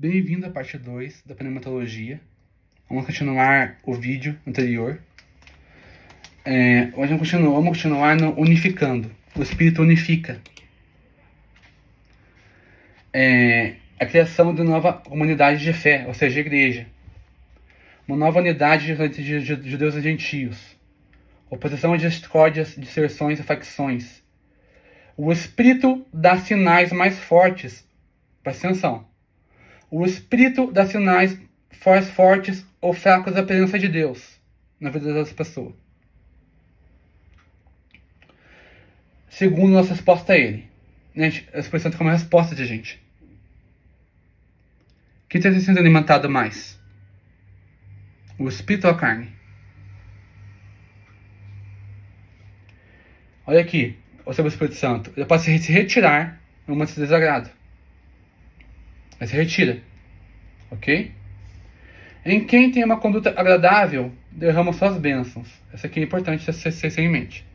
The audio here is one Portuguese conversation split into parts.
Bem-vindo à parte 2 da pneumatologia. Vamos continuar o vídeo anterior. Hoje vamos continuar no unificando. O Espírito unifica. A criação de nova comunidade de fé, ou seja, igreja. Uma nova unidade de judeus e gentios. Oposição a discórdias, dissersões e facções. O Espírito dá sinais mais fortes. Presta atenção. O Espírito dá sinais mais fortes ou fracos da presença de Deus na vida das pessoas. Segundo nossa resposta a Ele. A expressão como uma resposta de gente. Quem está sendo alimentado mais? O Espírito ou a carne? Olha aqui, sobre o Espírito Santo. Ele pode se retirar em um momento de desagrado. Ele se retira. Ok? Em quem tem uma conduta agradável, derrama suas bênçãos. Isso aqui é importante você ter em mente.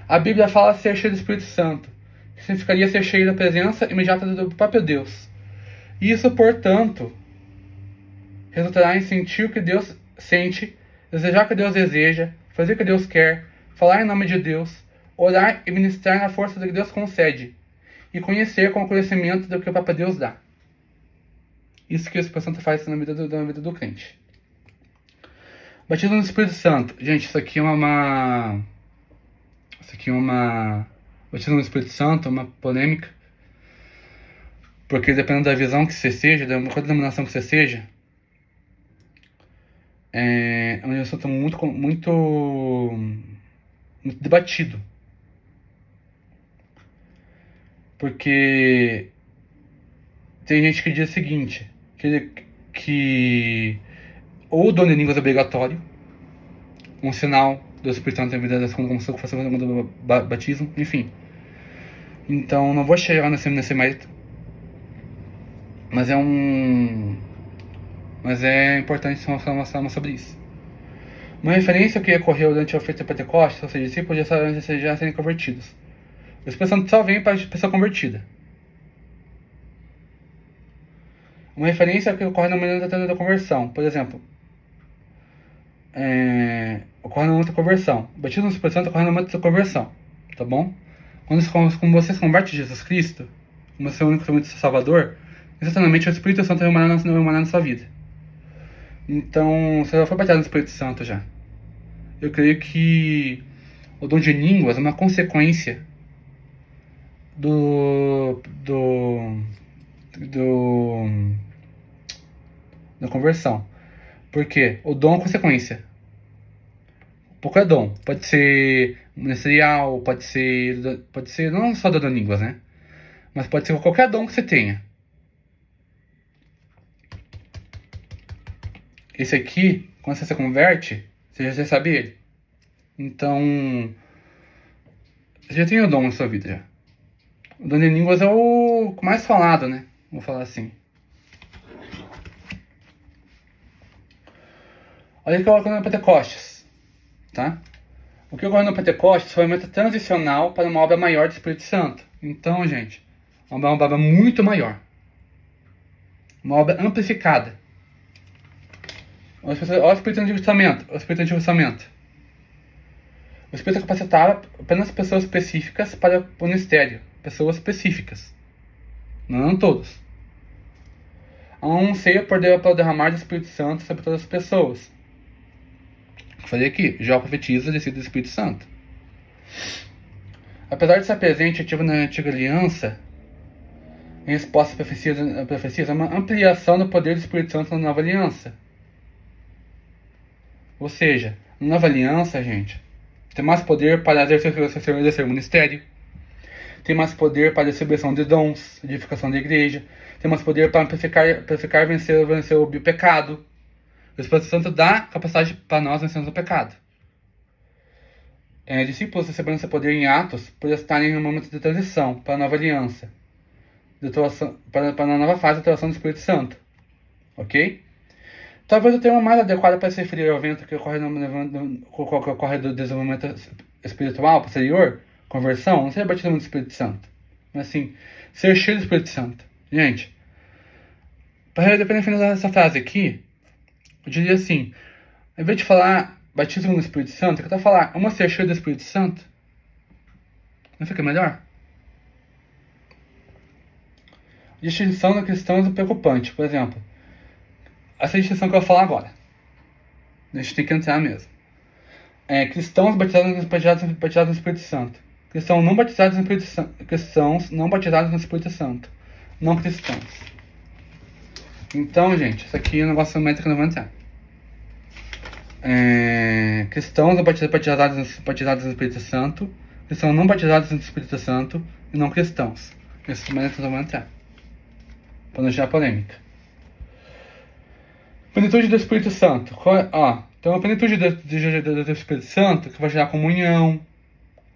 A Bíblia fala ser cheio do Espírito Santo, que significaria ser cheio da presença imediata do próprio Deus. Isso, portanto, resultará em sentir o que Deus sente, desejar o que Deus deseja, fazer o que Deus quer, falar em nome de Deus, orar e ministrar na força do que Deus concede, e conhecer com o conhecimento do que o próprio Deus dá. Isso que o Espírito Santo faz na vida do crente. Batismo no Espírito Santo. Gente, isso aqui é batismo no Espírito Santo é uma polêmica. Porque dependendo da visão que você seja, da denominação que você seja, é um assunto muito debatido. Porque tem gente que diz o seguinte, que ou o dom de línguas é obrigatório, um sinal do Espírito Santo na vida das como se fosse o batismo, enfim. Então não vou chegar nesse mérito. Mas é importante falar sobre isso. Uma referência ao que ocorreu durante a oferta de Pentecostes, ou seja, discípulos já serem convertidos. O Espírito Santo só vem para a pessoa convertida. Uma referência ao que ocorre no momento da conversão. Por exemplo, ocorre no momento da conversão. O batismo no Espírito Santo ocorre no momento da conversão. Tá bom? Quando você se converte a Jesus Cristo, como seu único Salvador, exatamente o Espírito Santo vai morar na sua vida. Então, você já foi batizado no Espírito Santo já. Eu creio que o dom de línguas é uma consequência da conversão. Porque o dom é consequência. Qualquer dom. Pode ser ministerial, pode ser não só dom de línguas, né? Mas pode ser qualquer dom que você tenha. Esse aqui, quando você se converte, você já recebe ele. Então, você já tem o dom na sua vida já. O dom de línguas é o mais falado, né? Vou falar assim. Olha o que ocorre no Pentecostes, tá? O que ocorre no Pentecostes foi uma momento transicional para uma obra maior do Espírito Santo. Então, gente, uma obra muito maior. Uma obra amplificada. Olha o Espírito Antigo Testamento. O Espírito capacitava apenas pessoas específicas para o ministério. Pessoas específicas. Não todos. Há um anseio por derramar do Espírito Santo sobre todas as pessoas. Eu falei aqui, já profetiza descido do Espírito Santo. Apesar de estar presente e ativo na antiga aliança, em resposta a profecias, é uma ampliação do poder do Espírito Santo na nova aliança. Ou seja, na nova aliança, gente, tem mais poder para exercer o ministério, tem mais poder para a distribuição de dons, edificação da igreja, tem mais poder para amplificar e vencer o pecado. O Espírito Santo dá capacidade para nós vencermos o pecado. Discípulos recebendo esse poder em Atos por estarem em um momento de transição para a nova aliança, para a nova fase de atuação do Espírito Santo. Ok? Talvez o termo mais adequado para se referir ao evento que ocorre do desenvolvimento espiritual posterior, conversão, não seria batismo do Espírito Santo, mas assim, ser cheio do Espírito Santo. Gente, Para finalizar essa frase aqui, eu diria assim, ao invés de falar batismo no Espírito Santo, eu quero falar, vamos ser cheio do Espírito Santo? Não fica melhor? Distinção da cristãos é preocupante, por exemplo. Essa distinção que eu vou falar agora. A gente tem que entrar mesmo. Cristãos batizados no Espírito Santo. Cristãos não batizados no Espírito Santo. Cristãos não batizados no Espírito Santo. Não cristãos. Então, gente, isso aqui é um negócio métrico que eu não vou entrar. Cristãos batizados no Espírito Santo. Cristãos não batizados no Espírito Santo. E não cristãos. Esses métricos eu não vou entrar. Para não gerar polêmica. Plenitude do Espírito Santo. Então a plenitude do Espírito Santo que vai gerar comunhão,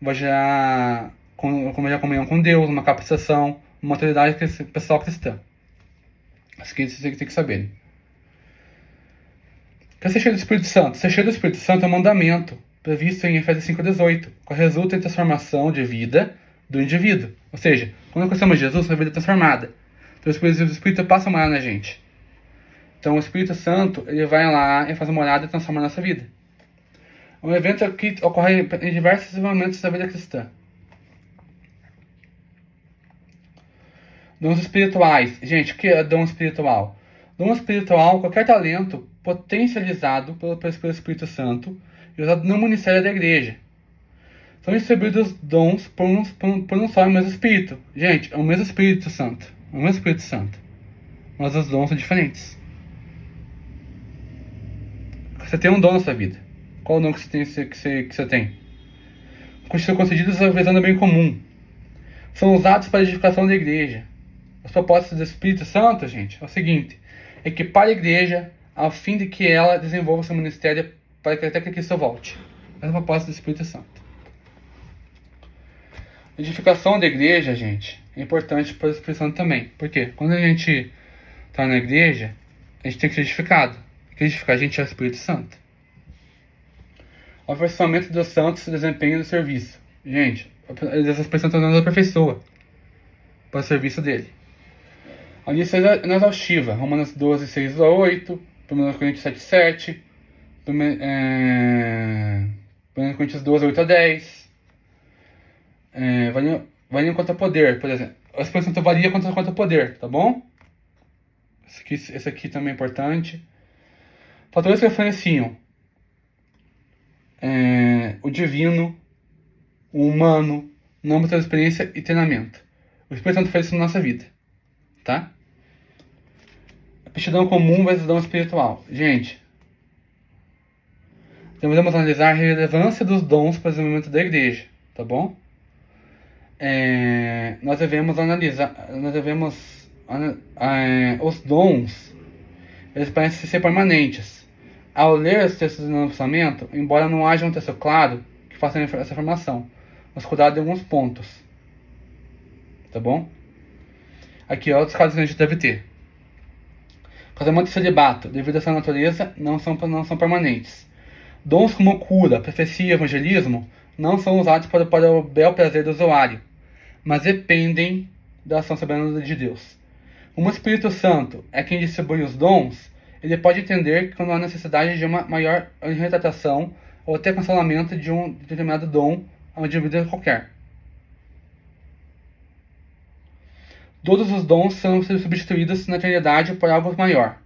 vai gerar comunhão com Deus, uma capacitação, uma maturidade pessoal cristã. Isso que vocês têm que saber. Quer ser cheio do Espírito Santo? Ser cheio do Espírito Santo é um mandamento previsto em Efésios 5,18, que resulta em transformação de vida do indivíduo. Ou seja, quando conhecemos Jesus, nossa vida é transformada. Então o Espírito passa a morar na gente. Então o Espírito Santo, ele vai lá e faz a morada e transforma a nossa vida. É um evento que ocorre em diversos momentos da vida cristã. Dons espirituais. Gente, o que é dom espiritual? Dom espiritual, qualquer talento potencializado pelo Espírito Santo e usado no ministério da igreja. São distribuídos dons por um só e mesmo Espírito. Gente, é o mesmo Espírito Santo. É o mesmo Espírito Santo. Mas os dons são diferentes. Você tem um dom na sua vida. Qual o dom que você tem? São concedidos visando o bem comum. São usados para a edificação da igreja. Os propósitos do Espírito Santo, gente, é o seguinte: equipar a igreja ao fim de que ela desenvolva seu ministério para que até que Cristo volte. Esse é o propósito do Espírito Santo. A edificação da igreja, gente, é importante para o Espírito Santo também. Por quê? Quando a gente está na igreja, a gente tem que ser edificado. Que edificar a gente é o Espírito Santo. O aperfeiçoamento dos santos e desempenho do serviço. Gente, essas pessoas estão dando a pessoa para o serviço dele. A lista é exaustiva. Romanos 12, 6 a 8, 1 Coríntios 7, 7, 1 Coríntios 12, 8 a 10. Varia contra poder, por exemplo. A expressão varia contra poder, tá bom? Esse aqui também é importante. Fatores que referenciam o divino, o humano, no âmbito da experiência e treinamento. O Espírito Santo faz isso na nossa vida, tá? Aptidão comum versus dom espiritual. Gente, devemos analisar a relevância dos dons para o desenvolvimento da igreja, tá bom? Nós devemos analisar, os dons, eles parecem ser permanentes. Ao ler os textos do Novo Testamento, embora não haja um texto claro que faça essa afirmação, mas cuidado em alguns pontos, tá bom? Aqui, outros casos que a gente deve ter. Casamento e celibato, devido a sua natureza, não são permanentes. Dons como cura, profecia e evangelismo não são usados para o bel prazer do usuário, mas dependem da ação soberana de Deus. Como o Espírito Santo é quem distribui os dons, ele pode entender que quando há necessidade de uma maior retratação ou até cancelamento de um determinado dom a um indivíduo qualquer. Todos os dons são substituídos na eternidade por algo maior.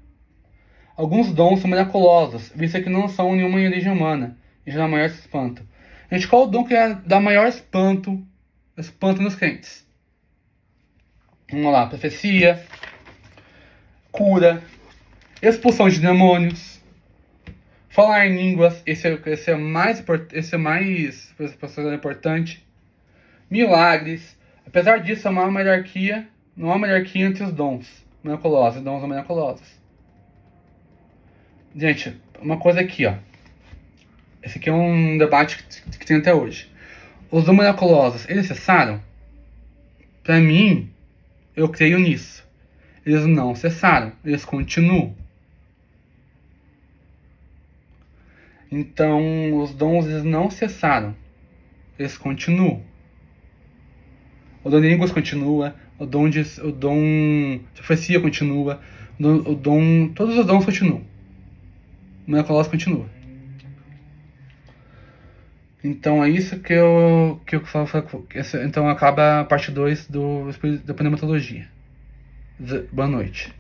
Alguns dons são miraculosos, visto que não são nenhuma origem humana, e geram maior espanto. Gente, qual o dom que dá maior espanto nos crentes? Vamos lá: profecia, cura, expulsão de demônios, falar em línguas, esse é mais importante, milagres. Apesar disso, não há uma hierarquia entre os dons miraculosos e dons não miraculosos. Gente, uma coisa aqui, ó. Esse aqui é um debate que tem até hoje. Os dons miraculosos, eles cessaram? Para mim, eu creio nisso. Eles não cessaram, eles continuam. Então, os dons eles não cessaram, eles continuam. O dom de línguas continua, o dom de profecia continua, o dom, todos os dons continuam. O miraculoso continua. Então é isso que eu falo. Então acaba a parte 2 da pneumatologia. Boa noite.